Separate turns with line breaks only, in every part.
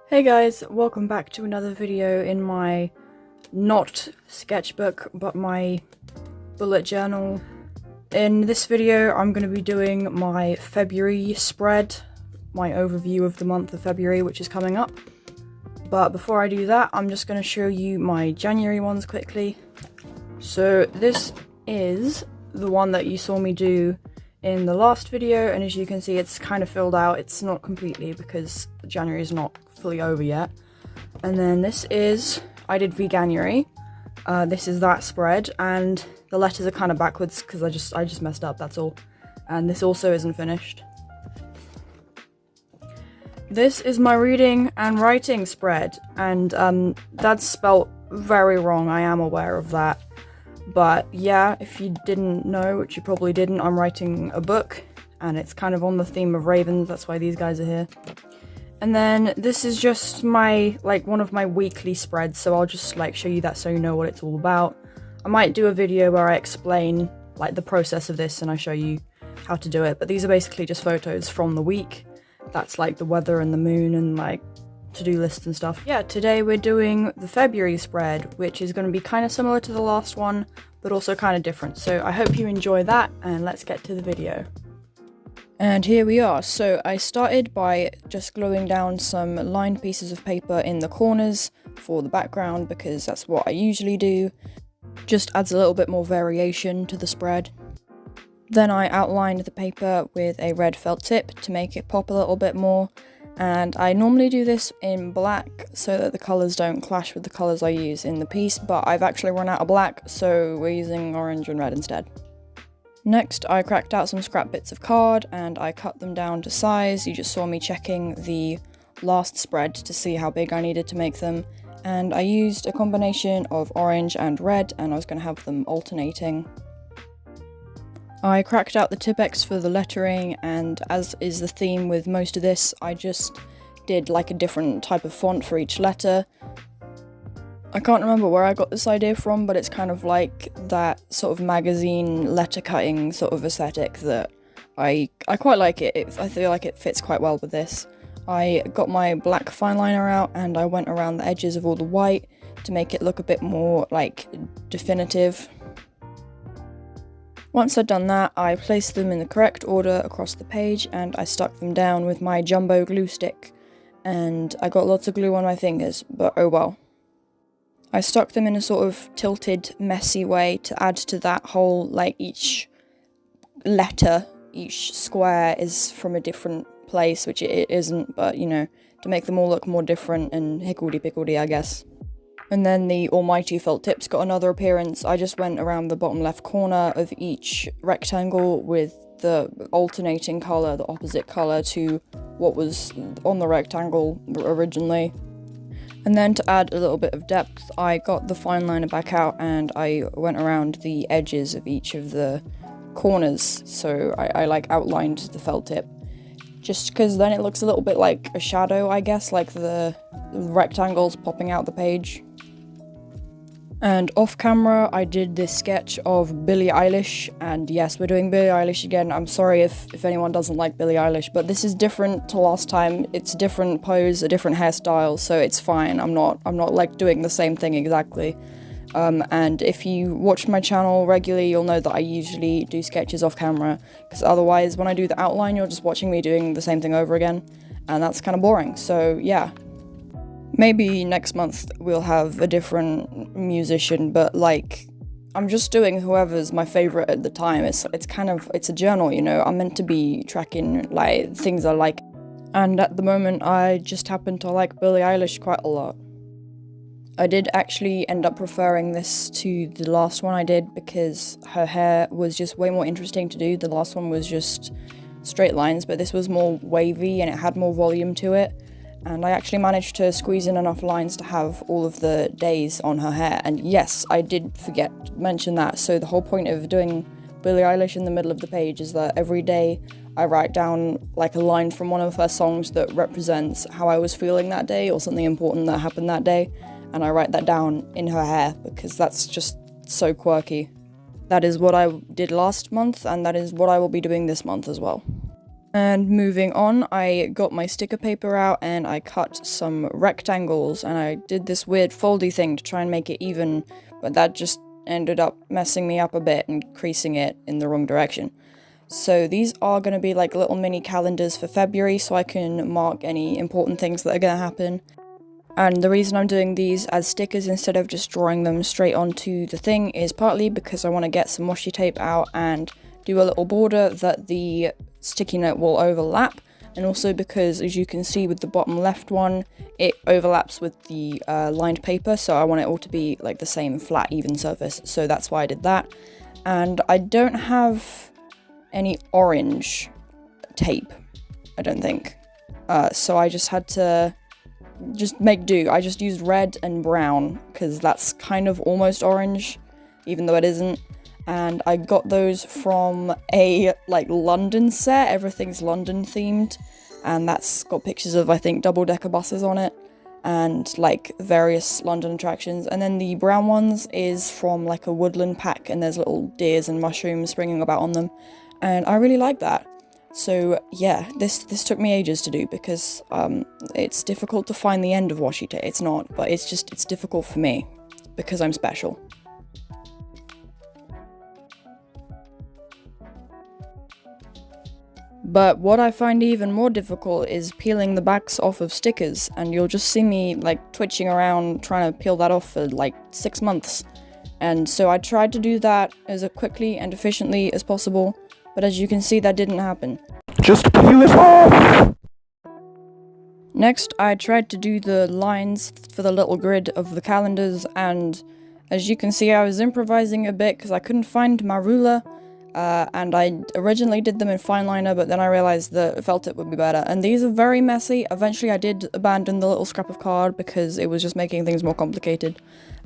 Hey guys, welcome back to another video in my not sketchbook but my bullet journal. In this video I'm going to be doing my February spread, my overview of the month of February which is coming up. But before I do that, I'm just going to show you my January ones quickly. So this is the one that you saw me do in the last video, and as you can see it's kind of filled out. It's not completely because January is not fully over yet. And then this is, I did Veganuary. This is that spread, and the letters are kind of backwards because I just messed up, that's all. And this also isn't finished. This is my reading and writing spread, and that's spelt very wrong, I am aware of that. But yeah, if you didn't know, which you probably didn't, I'm writing a book, and it's kind of on the theme of ravens, that's why these guys are here. And then this is just my, one of my weekly spreads, so I'll just show you that so you know what it's all about. I might do a video where I explain the process of this and I show you how to do it, but these are basically just photos from the week. That's the weather and the moon and to-do lists and stuff. Yeah, today we're doing the February spread, which is going to be kind of similar to the last one, but also kind of different. So I hope you enjoy that, and let's get to the video. And here we are. So I started by just gluing down some lined pieces of paper in the corners for the background, because that's what I usually do. Just adds a little bit more variation to the spread. Then I outlined the paper with a red felt tip to make it pop a little bit more. And I normally do this in black so that the colours don't clash with the colours I use in the piece, but I've actually run out of black, so we're using orange and red instead. Next, I cracked out some scrap bits of card and I cut them down to size. You just saw me checking the last spread to see how big I needed to make them, and I used a combination of orange and red, and I was going to have them alternating. I cracked out the Tipp-Ex for the lettering, and as is the theme with most of this, I just did a different type of font for each letter. I can't remember where I got this idea from, but it's kind of like that sort of magazine letter cutting sort of aesthetic that I quite like it. I feel like it fits quite well with this. I got my black fine liner out and I went around the edges of all the white to make it look a bit more definitive. Once I'd done that, I placed them in the correct order across the page and I stuck them down with my jumbo glue stick. And I got lots of glue on my fingers, but oh well. I stuck them in a sort of tilted, messy way to add to that whole, each letter, each square is from a different place, which it isn't, but to make them all look more different and higgledy-piggledy, I guess. And then the almighty felt tips got another appearance. I just went around the bottom left corner of each rectangle with the alternating colour, the opposite colour to what was on the rectangle originally. And then to add a little bit of depth, I got the fine liner back out and I went around the edges of each of the corners. So I outlined the felt tip. Just because then it looks a little bit like a shadow, I guess, like the rectangles popping out the page. And off camera, I did this sketch of Billie Eilish, and yes, we're doing Billie Eilish again. I'm sorry if anyone doesn't like Billie Eilish, but this is different to last time. It's a different pose, a different hairstyle, so it's fine. I'm not doing the same thing exactly. And if you watch my channel regularly, you'll know that I usually do sketches off camera, because otherwise when I do the outline, you're just watching me doing the same thing over again, and that's kind of boring, so yeah. Maybe next month we'll have a different musician, but I'm just doing whoever's my favourite at the time. It's a journal, I'm meant to be tracking things I like. And at the moment I just happen to like Billie Eilish quite a lot. I did actually end up preferring this to the last one I did because her hair was just way more interesting to do. The last one was just straight lines, but this was more wavy and it had more volume to it. And I actually managed to squeeze in enough lines to have all of the days on her hair. And yes, I did forget to mention that. So the whole point of doing Billie Eilish in the middle of the page is that every day I write down a line from one of her songs that represents how I was feeling that day or something important that happened that day. And I write that down in her hair because that's just so quirky. That is what I did last month, and that is what I will be doing this month as well. And moving on, I got my sticker paper out and I cut some rectangles, and I did this weird foldy thing to try and make it even, but that just ended up messing me up a bit and creasing it in the wrong direction. So these are going to be like little mini calendars for February, so I can mark any important things that are going to happen. And the reason I'm doing these as stickers instead of just drawing them straight onto the thing is partly because I want to get some washi tape out and do a little border that the sticky note will overlap, and also because, as you can see with the bottom left one, it overlaps with the lined paper, so I want it all to be like the same flat even surface, so that's why I did that. And I don't have any orange tape, I don't think, so I just had to just make do. I just used red and brown because that's kind of almost orange, even though it isn't. And I got those from a like London set. Everything's London themed, and that's got pictures of, I think, double-decker buses on it and like various London attractions. And then the brown ones is from like a woodland pack, and there's little deers and mushrooms springing about on them, and I really like that. So yeah, this took me ages to do because it's difficult to find the end of washi tape. It's not, but it's difficult for me because I'm special. But what I find even more difficult is peeling the backs off of stickers, and you'll just see me like twitching around trying to peel that off for like 6 months. And so I tried to do that as quickly and efficiently as possible, but as you can see, that didn't happen.
Just peel it off!
Next, I tried to do the lines for the little grid of the calendars, and as you can see, I was improvising a bit because I couldn't find my ruler. And I originally did them in fine liner, but then I realized that felt tip would be better. And these are very messy. Eventually I did abandon the little scrap of card because it was just making things more complicated.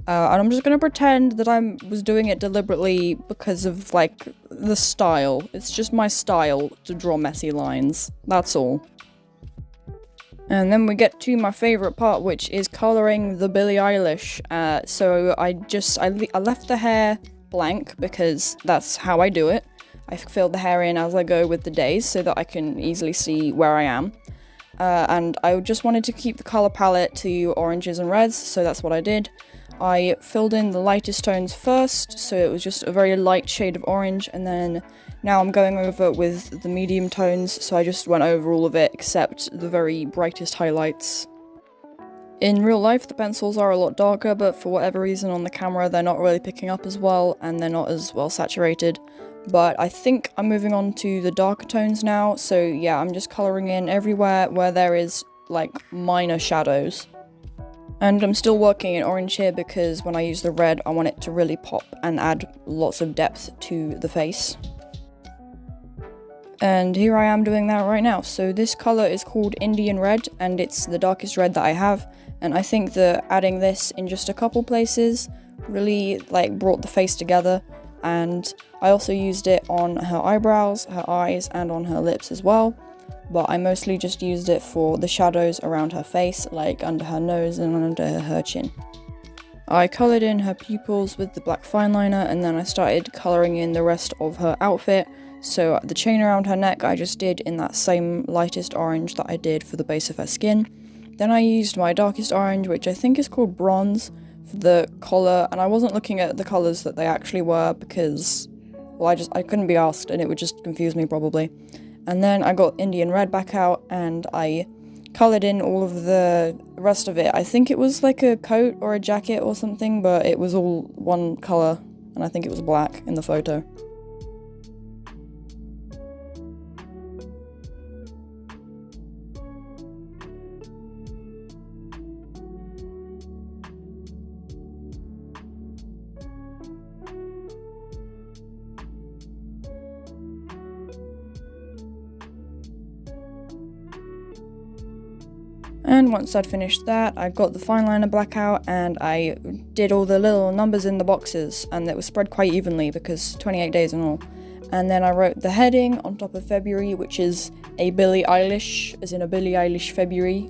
And I'm just gonna pretend that I was doing it deliberately because of, like, the style. It's just my style to draw messy lines. That's all. And then we get to my favourite part, which is colouring the Billie Eilish. So I left the hair blank because that's how I do it. I fill the hair in as I go with the days so that I can easily see where I am. And I just wanted to keep the colour palette to oranges and reds, so that's what I did. I filled in the lightest tones first, so it was just a very light shade of orange, and then now I'm going over with the medium tones, so I just went over all of it except the very brightest highlights. In real life, the pencils are a lot darker, but for whatever reason on the camera they're not really picking up as well, and they're not as well saturated. But I think I'm moving on to the darker tones now, so yeah, I'm just colouring in everywhere where there is, like, minor shadows. And I'm still working in orange here because when I use the red, I want it to really pop and add lots of depth to the face. And here I am doing that right now. So this colour is called Indian Red, and it's the darkest red that I have. And I think that adding this in just a couple places really, like, brought the face together. And I also used it on her eyebrows, her eyes, and on her lips as well. But I mostly just used it for the shadows around her face, like under her nose and under her chin. I coloured in her pupils with the black fine liner, and then I started colouring in the rest of her outfit. So the chain around her neck I just did in that same lightest orange that I did for the base of her skin. Then I used my darkest orange, which I think is called Bronze, for the collar, and I wasn't looking at the colours that they actually were because, well, I couldn't be asked and it would just confuse me probably. And then I got Indian Red back out and I coloured in all of the rest of it. I think it was like a coat or a jacket or something, but it was all one colour, and I think it was black in the photo. And once I'd finished that, I got the fine liner black out and I did all the little numbers in the boxes, and it was spread quite evenly because 28 days and all. And then I wrote the heading on top of February, which is a Billie Eilish, as in a Billie Eilish February,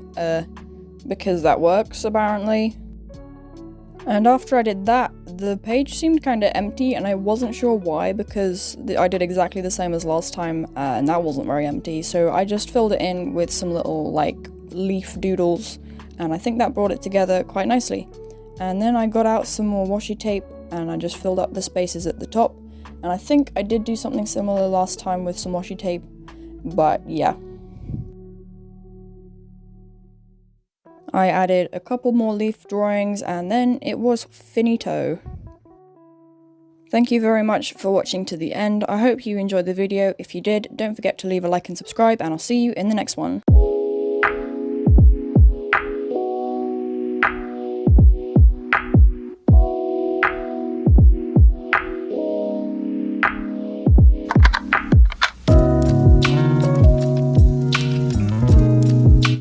because that works apparently. And after I did that, the page seemed kind of empty, and I wasn't sure why, because I did exactly the same as last time, and that wasn't very empty, so I just filled it in with some little, like, leaf doodles, and I think that brought it together quite nicely. And then I got out some more washi tape, and I just filled up the spaces at the top, and I think I did do something similar last time with some washi tape, but yeah. I added a couple more leaf drawings, and then it was finito. Thank you very much for watching to the end. I hope you enjoyed the video. If you did, don't forget to leave a like and subscribe, and I'll see you in the next one.